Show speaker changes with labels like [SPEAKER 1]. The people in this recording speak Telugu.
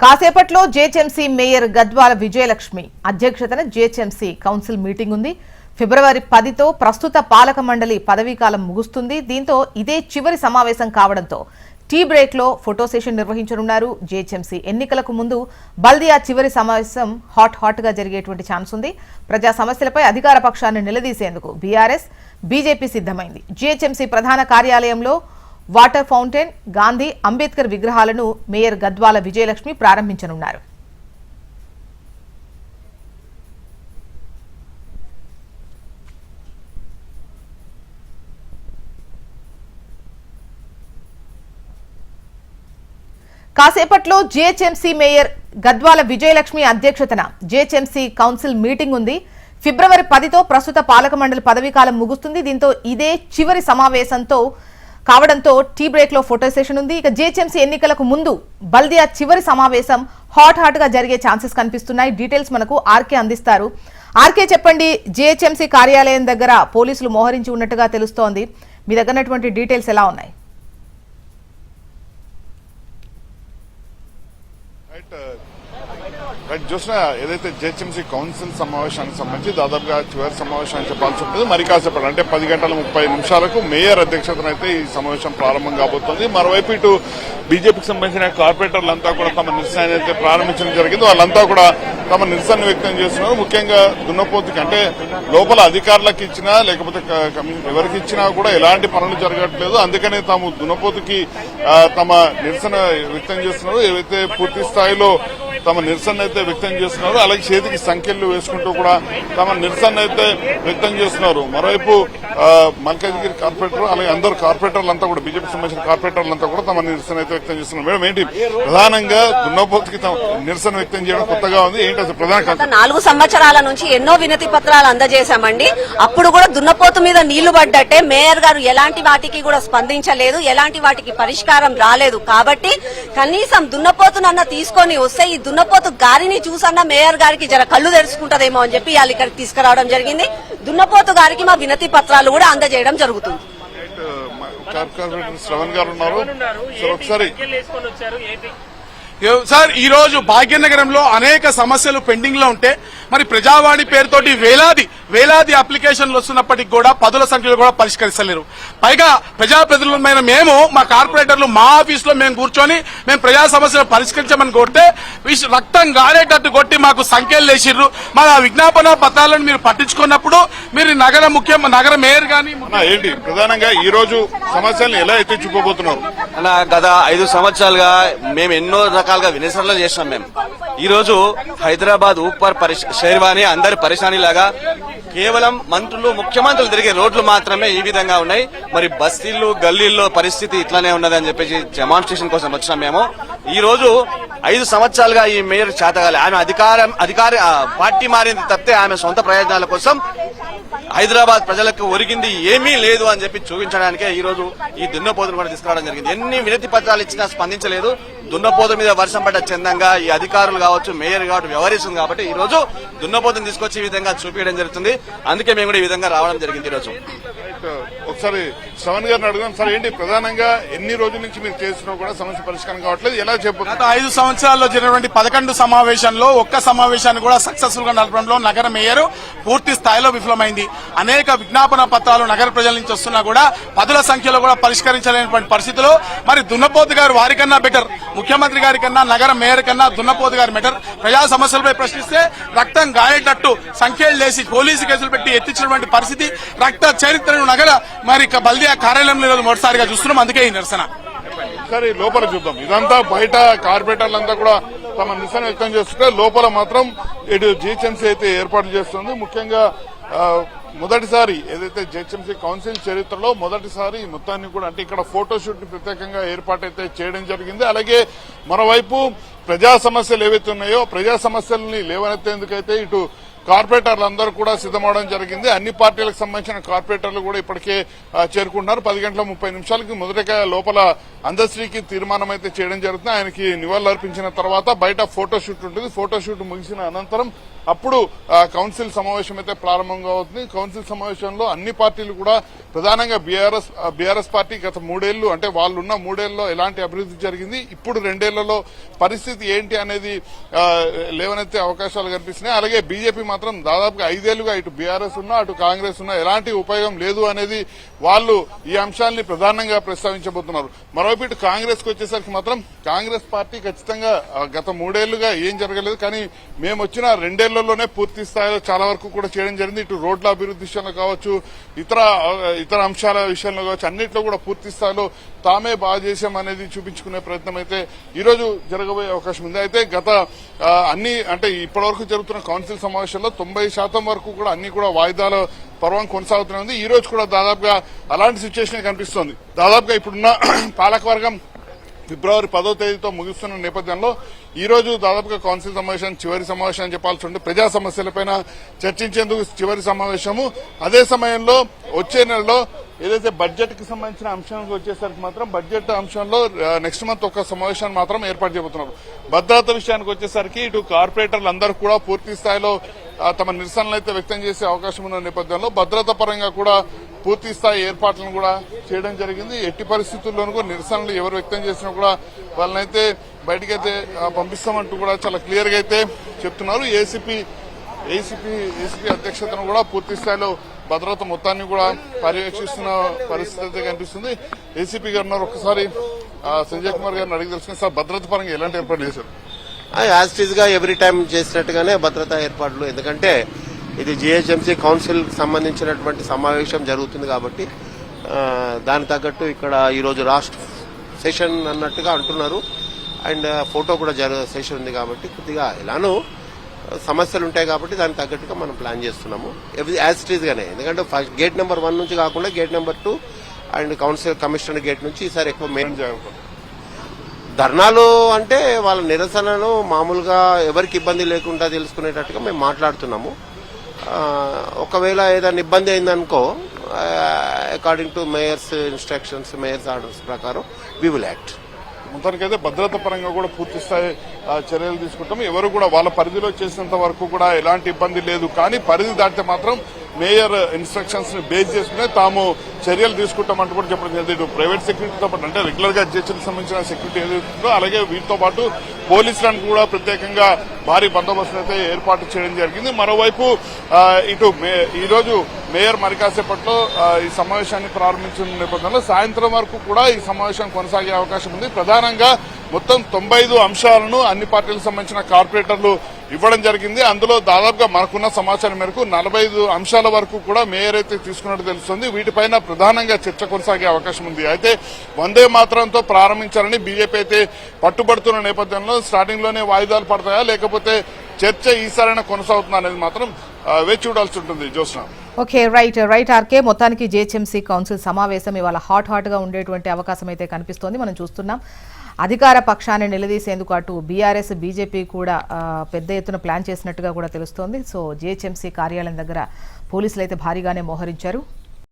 [SPEAKER 1] కాసేపట్లో జీహెచ్ఎంసీ మేయర్ గద్వాల విజయలక్ష్మి అధ్యక్షతన జీహెచ్ఎంసీ కౌన్సిల్ మీటింగ్ ఉంది. ఫిబ్రవరి 10తో ప్రస్తుత పాలక మండలి పదవీకాలం ముగుస్తుంది. దీంతో ఇదే చివరి సమావేశం కావడంతో టీ బ్రేక్ లో ఫోటో సెషన్ నిర్వహించనున్నారు. జీహెచ్ఎంసీ ఎన్నికలకు ముందు బల్దియా చివరి సమావేశం హాట్ గా జరిగేటువంటి ఛాన్స్ ఉంది. ప్రజా సమస్యలపై అధికార పక్షాన్ని నిలదీసేందుకు బీఆర్ఎస్ బీజేపీ సిద్ధమైంది. జీహెచ్ఎంసీ ప్రధాన కార్యాలయంలో వాటర్ ఫౌంటైన్, గాంధీ, అంబేద్కర్ విగ్రహాలను మేయర్ గద్వాల విజయలక్ష్మి ప్రారంభించనున్నారు. కాసేపట్లో జీహెచ్ఎంసీ మేయర్ గద్వాల విజయలక్ష్మి అధ్యక్షతన జీహెచ్ఎంసీ కౌన్సిల్ మీటింగ్ ఉంది. ఫిబ్రవరి 10తో ప్రస్తుత పాలక మండలి పదవీకాలం ముగుస్తుంది. దీంతో ఇదే చివరి సమావేశంతో కావడంతో టీ బ్రేక్ లో ఫోటో సెషన్ ఉంది. ఇక జీహెచ్ఎంసీ ఎన్నికలకు ముందు బల్దియా చివరి సమావేశం హాట్ గా జరిగే ఛాన్సెస్ కనిపిస్తున్నాయి. డీటెయిల్స్ మనకు ఆర్కే అందిస్తారు. ఆర్కే, చెప్పండి, జీహెచ్ఎంసీ కార్యాలయం దగ్గర పోలీసులు మోహరించి ఉన్నట్టుగా తెలుస్తోంది. మీ దగ్గర డీటెయిల్స్ ఎలా ఉన్నాయి?
[SPEAKER 2] చూసిన ఏదైతే జీహెచ్ఎంసీ కౌన్సిల్ సమావేశానికి సంబంధించి దాదాపుగా చివరి సమావేశాన్ని చెప్పాల్సి ఉంటుంది. మరి కాసేపటి అంటే 10:30 మేయర్ అధ్యక్షతన అయితే ఈ సమావేశం ప్రారంభం కాబోతోంది. మరోవైపు ఇటు బీజేపీకి సంబంధించిన కార్పొరేటర్లంతా కూడా తమ నిరసన అయితే ప్రారంభించడం జరిగింది. వాళ్ళంతా కూడా తమ నిరసన వ్యక్తం చేస్తున్నారు. ముఖ్యంగా దున్నపోతుకి అంటే లోపల అధికారులకు ఇచ్చినా లేకపోతే ఎవరికి ఇచ్చినా కూడా ఎలాంటి పనులు జరగట్లేదు. అందుకనే తాము దున్నపోతుకి తమ నిరసన వ్యక్తం చేస్తున్నారు. ఏవైతే పూర్తి స్థాయిలో తమ నిరసన అయితే వ్యక్తం చేస్తున్నారు. అలాగే చేతికి సంఖ్యలు వేసుకుంటూ కూడా తమ నిరసన అయితే వ్యక్తం చేస్తున్నారు. మరోవైపు మల్కాజ్గిరి కార్పొరేటర్ అలాగే అందరు కార్పొరేటర్లంతా కూడా బీజేపీకి సంబంధించిన కార్పొరేటర్లంతా కూడా తమ నిరసన అయితే వ్యక్తం చేస్తున్నారు. మేడం, ఏంటి ప్రధానంగా దున్నపోతుకి తమ నిరసన వ్యక్తం చేయడం కొత్తగా ఉంది, ఏంటి అసలు ప్రధాన
[SPEAKER 3] 4 సంవత్సరాల నుంచి ఎన్నో వినతి పత్రాలు అందజేశామండి. అప్పుడు కూడా దున్నపోతు మీద నీళ్లు పడ్డట్టే మేయర్ గారు ఎలాంటి వాటికి కూడా స్పందించలేదు, ఎలాంటి వాటికి పరిష్కారం రాలేదు. కాబట్టి కనీసం దున్నపోతునన్న తీసుకొని వస్తే ఈ దున్నపోతు గారిని చూసన్న మేయర్ గారికి జర కళ్ళు తెరుచుకుంటదేమో అని చెప్పి వాళ్ళు ఇక్కడికి తీసుకురావడం జరిగింది. దున్నపోతు గారికి మా వినతి పత్రాలు కూడా అందజేయడం జరుగుతుంది.
[SPEAKER 2] శ్రవణ్ గారు ఉన్నారు ఒకసారి.
[SPEAKER 4] సార్, ఈ రోజు భాగ్యనగరంలో అనేక సమస్యలు పెండింగ్ లో ఉంటే మరి ప్రజావాణి పేరుతోటి వేలాది అప్లికేషన్లు వస్తున్నప్పటికీ కూడా పదుల సంఖ్యలో కూడా పరిష్కరిస్తలేరు. పైగా ప్రజాప్రతినిధులమైన మేము మా కార్పొరేటర్లు మా ఆఫీస్ లో మేము కూర్చొని మేము ప్రజా సమస్యలు పరిష్కరించమని కొడితే రక్తం గారేటట్టు కొట్టి మాకు సంఖ్యలు వేసిర్రు. మా విజ్ఞాపన పత్రాలను మీరు పట్టించుకున్నప్పుడు మీరు నగర మేయర్ గాని
[SPEAKER 2] ఏంటి ప్రధానంగా ఈ రోజు సమస్యలను ఎలా ఎత్తించుకోబోతున్నారు?
[SPEAKER 5] గత 5 సంవత్సరాలుగా మేము ఎన్నో రకాలుగా వినిసరణ చేసినాం. మేము ఈ రోజు హైదరాబాద్ ఊపర్ షేర్వాణి అందరి పరిశాని లాగా కేవలం మంత్రులు ముఖ్యమంత్రులు తిరిగే రోడ్లు మాత్రమే ఈ విధంగా ఉన్నాయి. మరి బస్తీల్లో గల్లీల్లో పరిస్థితి ఇట్లానే ఉన్నదని చెప్పేసి డెమాన్స్ట్రేషన్ కోసం వచ్చినాం. మేము ఈ రోజు 5 సంవత్సరాలుగా ఈ మేయర్ చేతగాలి. ఆమె అధికారి పార్టీ మారింది తప్పితే ఆమె సొంత ప్రయోజనాల కోసం హైదరాబాద్ ప్రజలకు ఒరిగింది ఏమీ లేదు అని చెప్పి చూపించడానికే ఈ రోజు ఈ దున్నపోతును కూడా తీసుకురావడం జరిగింది. ఎన్ని వినతి పత్రాలు ఇచ్చినా స్పందించలేదు. దున్నపోతు మీద వర్షం పడ్డ చందంగా ఈ అధికారులు కావచ్చు, మేయర్ కావచ్చు వ్యవహరిస్తుంది. కాబట్టి ఈ రోజు దున్నపోతును తీసుకొచ్చి ఈ విధంగా చూపించడం జరుగుతుంది. అందుకే మేము కూడా ఈ విధంగా రావడం జరిగింది. ఈ రోజు
[SPEAKER 2] ఒకసారి శ్రవణ్ గారిని అడుగుదాం. సార్, ఏంటి ప్రధానంగా ఎన్ని రోజుల నుంచి మీరు చేస్తున్నా కూడా సమస్య పరిష్కారం కావట్లేదు, ఎలా చెప్పు?
[SPEAKER 4] గత 5 సంవత్సరాల్లో జరిగినటువంటి 11 సమావేశంలో ఒక్క సమావేశాన్ని కూడా సక్సెస్ఫుల్ గా నడపడంలో నగర మేయర్ పూర్తి స్థాయిలో విఫలమైంది. అనేక విజ్ఞాపన పత్రాలు నగర ప్రజల నుంచి వస్తున్నా కూడా పదుల సంఖ్యలో కూడా పరిష్కరించలేనటువంటి పరిస్థితిలో మరి దున్నపోతు గారు వారికన్నా బెటర్, ముఖ్యమంత్రి గారి కన్నా నగర మేయర్ కన్నా దున్నపోతు గారి బెటర్. ప్రజా సమస్యలపై ప్రశ్నిస్తే రక్తం గాయేటట్టు సంఖ్యలు చేసి పోలీసు కేసులు పెట్టి ఎత్తించినటువంటి పరిస్థితి రక్త చరిత్రను నగర మరి బల్దియా కార్యాలయంలో మొదటిసారిగా చూస్తున్నాం. అందుకే ఈ నిరసన.
[SPEAKER 2] సరే, లోపల చూద్దాం. ఇదంతా బయట కార్పొరేటర్లంతా కూడా తమ నిరసన వ్యక్తం చేస్తుంటే లోపల మాత్రం ఇటు జీహెచ్ఎంసీ అయితే ఏర్పాట్లు చేస్తుంది. ముఖ్యంగా మొదటిసారి ఏదైతే జీహెచ్ఎంసీ కౌన్సిల్ చరిత్రలో మొదటిసారి మొత్తాన్ని కూడా అంటే ఇక్కడ ఫోటోషూట్ ని ప్రత్యేకంగా ఏర్పాటు అయితే చేయడం జరిగింది. అలాగే మరోవైపు ప్రజా సమస్యలు ఏవైతే ఉన్నాయో ప్రజా సమస్యలని లేవనెత్తేందుకైతే ఇటు కార్పొరేటర్లందరూ కూడా సిద్దమవడం జరిగింది. అన్ని పార్టీలకు సంబంధించిన కార్పొరేటర్లు కూడా ఇప్పటికే చేరుకుంటున్నారు. 10:30 మొదటగా లోపల అందశ్రీకి తీర్మానం అయితే చేయడం జరుగుతుంది. ఆయనకి నివాళులు అర్పించిన తర్వాత బయట ఫోటోషూట్ ఉంటుంది. ఫోటోషూట్ ముగిసిన అనంతరం అప్పుడు కౌన్సిల్ సమావేశం అయితే ప్రారంభంగా అవుతుంది. కౌన్సిల్ సమావేశంలో అన్ని పార్టీలు కూడా ప్రధానంగా బీఆర్ఎస్ పార్టీ గత 3 ఏళ్లు అంటే వాళ్ళున్న 3 ఏళ్లలో ఎలాంటి అభివృద్ధి జరిగింది, ఇప్పుడు 2 ఏళ్లలో పరిస్థితి ఏంటి అనేది లేవనెత్తే అవకాశాలు కనిపిస్తున్నాయి. అలాగే బీజేపీ మాత్రం దాదాపుగా 5 ఏళ్లుగా ఇటు బీఆర్ఎస్ ఉన్నా అటు కాంగ్రెస్ ఉన్నా ఎలాంటి ఉపయోగం లేదు అనేది వాళ్ళు ఈ అంశాన్ని ప్రధానంగా ప్రస్తావించబోతున్నారు. మరోవైపు ఇటు కాంగ్రెస్ కు వచ్చేసరికి మాత్రం కాంగ్రెస్ పార్టీ ఖచ్చితంగా గత 3 ఏళ్లుగా ఏం జరగలేదు, కానీ మేము వచ్చిన 2 ఏళ్లలోనే పూర్తి స్థాయిలో చాలా వరకు కూడా చేయడం జరిగింది. ఇటు రోడ్ల అభివృద్ధి విషయంలో కావచ్చు, ఇతర అంశాల విషయంలో కావచ్చు, అన్నింటిలో కూడా పూర్తి స్థాయిలో తామే బాగా చేశామనేది చూపించుకునే ప్రయత్నం అయితే ఈ రోజు జరగబోయే అవకాశం ఉంది. అయితే గత ఇప్పటివరకు జరుగుతున్న కౌన్సిల్ సమావేశాల్లో 90% వరకు కూడా అన్ని కూడా వాయిదాల పర్వం కొనసాగుతూనే ఉంది. ఈ రోజు కూడా దాదాపుగా అలాంటి సిచ్యువేషన్ కనిపిస్తోంది. దాదాపుగా ఇప్పుడున్న పాలకవర్గం ఫిబ్రవరి 10వ తేదీతో ముగిస్తున్న నేపథ్యంలో ఈ రోజు దాదాపుగా కౌన్సిల్ సమావేశం చివరి సమావేశం అని చెప్పాల్సి ఉంటుంది. ప్రజా సమస్యలపైన చర్చించేందుకు చివరి సమావేశము. అదే సమయంలో వచ్చే నెలలో ఏదైతే బడ్జెట్ కి సంబంధించిన అంశానికి వచ్చేసరికి మాత్రం బడ్జెట్ అంశంలో నెక్స్ట్ మంత్ ఒక సమావేశాన్ని మాత్రం ఏర్పాటు చేయబోతున్నారు. భద్రత విషయానికి వచ్చేసరికి ఇటు కార్పొరేటర్లు అందరూ కూడా పూర్తి స్థాయిలో తమ నిరసనలు అయితే వ్యక్తం చేసే అవకాశం ఉన్న నేపథ్యంలో భద్రతా పరంగా కూడా పూర్తి స్థాయి ఏర్పాట్లను కూడా చేయడం జరిగింది. ఎట్టి పరిస్థితుల్లోనూ కూడా నిరసనలు ఎవరు వ్యక్తం చేసినా కూడా వాళ్ళనైతే బయటకైతే పంపిస్తామంటూ కూడా చాలా క్లియర్ గా అయితే చెప్తున్నారు. ఏసీపీ అధ్యక్షతను కూడా పూర్తి స్థాయిలో భద్రత మొత్తాన్ని కూడా పర్యవేక్షిస్తున్న పరిస్థితి అయితే కనిపిస్తుంది. ఏసీపీ గారు ఒక్కసారి సంజయ్ కుమార్ గారిని అడిగి తెలుసుకుని సార్ భద్రత పరంగా ఎలాంటి ఏర్పాట్లు చేశారు?
[SPEAKER 6] యాజ్ ఇట్ గా ఎవ్రీ టైం చేసినట్టుగానే భద్రతా ఏర్పాట్లు, ఎందుకంటే ఇది జిహెచ్ఎంసీ కౌన్సిల్ సంబంధించినటువంటి సమావేశం జరుగుతుంది కాబట్టి దానికి తగ్గట్టు ఇక్కడ ఈరోజు లాస్ట్ సెషన్ అన్నట్టుగా అంటున్నారు. అండ్ ఫోటో కూడా సెషన్ ఉంది కాబట్టి కొద్దిగా ఎలానో సమస్యలు ఉంటాయి కాబట్టి దానికి తగ్గట్టుగా మనం ప్లాన్ చేస్తున్నాము యాజ్ ఇట్ గానే. ఎందుకంటే ఫస్ట్ గేట్ నెంబర్ 1 నుంచి కాకుండా gate number 2 and council commissioner gate నుంచి ఈసారి ఎక్కువ మెయిన్ ధర్నాలు అంటే వాళ్ళ నిరసనను మామూలుగా ఎవరికి ఇబ్బంది లేకుండా తెలుసుకునేటట్టుగా మేము మాట్లాడుతున్నాము. ఒకవేళ ఏదైనా ఇబ్బంది అయిందనుకో according to mayor's instructions, mayor's orders ప్రకారం వి విల్ యాక్ట్.
[SPEAKER 2] మొత్తానికైతే భద్రత పరంగా కూడా పూర్తి స్థాయి చర్యలు తీసుకుంటాం. ఎవరు కూడా వాళ్ళ పరిధిలో చేసినంత వరకు కూడా ఎలాంటి ఇబ్బంది లేదు, కానీ పరిధి దాటితే మాత్రం మేయర్ ఇన్స్ట్రక్షన్స్ ని బేస్ చేసుకునే తాము చర్యలు తీసుకుంటామంటూ కూడా చెప్పడం జరిగింది. ఇటు ప్రైవేట్ సెక్యూరిటీతో పాటు అంటే రెగ్యులర్ గా జిహెచ్ఎంసీకి సంబంధించిన సెక్యూరిటీ ఏదైతుందో అలాగే వీటితో పాటు పోలీసులను కూడా ప్రత్యేకంగా భారీ బందోబస్తు అయితే ఏర్పాటు చేయడం జరిగింది. మరోవైపు ఇటు ఈ రోజు మేయర్ మరి కాసేపట్లో ఈ సమావేశాన్ని ప్రారంభించిన నేపథ్యంలో సాయంత్రం వరకు కూడా ఈ సమావేశం కొనసాగే అవకాశం ఉంది. ప్రధానంగా మొత్తం 95 అంశాలను అన్ని పార్టీలకు సంబంధించిన కార్పొరేటర్లు ఇవ్వడం జరిగింది. అందులో దాదాపుగా మనకున్న సమాచారం మేరకు 45 అంశాల వరకు కూడా మేయర్ అయితే తీసుకున్నట్టు తెలుస్తుంది. వీటిపైన ప్రధానంగా చర్చ కొనసాగే అవకాశం ఉంది. అయితే వందే మాత్రంతో ప్రారంభించాలని బీజేపీ అయితే పట్టుబడుతున్న నేపథ్యంలో స్టార్టింగ్ లోనే వాయిదాలు పడతాయా లేకపోతే చర్చ ఈసారైనా కొనసాగుతుందా అనేది మాత్రం వేచి చూడాల్సి ఉంటుంది. జోస్నా.
[SPEAKER 1] Okay, right RK. మొత్తానికి జిహెచ్ఎంసీ కౌన్సిల్ సమావేశం ఇవాళ హాట్ గా ఉండేటువంటి అవకాశం అయితే కనిపిస్తోంది. మనం చూస్తున్నాం అధికార పక్షాన్ని నిలదీసేందుకు అటు బీఆర్ఎస్ బీజేపీ కూడా పెద్ద ఎత్తున ప్లాన్ చేసినట్టుగా కూడా తెలుస్తోంది. సో జిహెచ్ఎంసీ కార్యాలయం దగ్గర పోలీసులు అయితే భారీగానే మోహరించారు.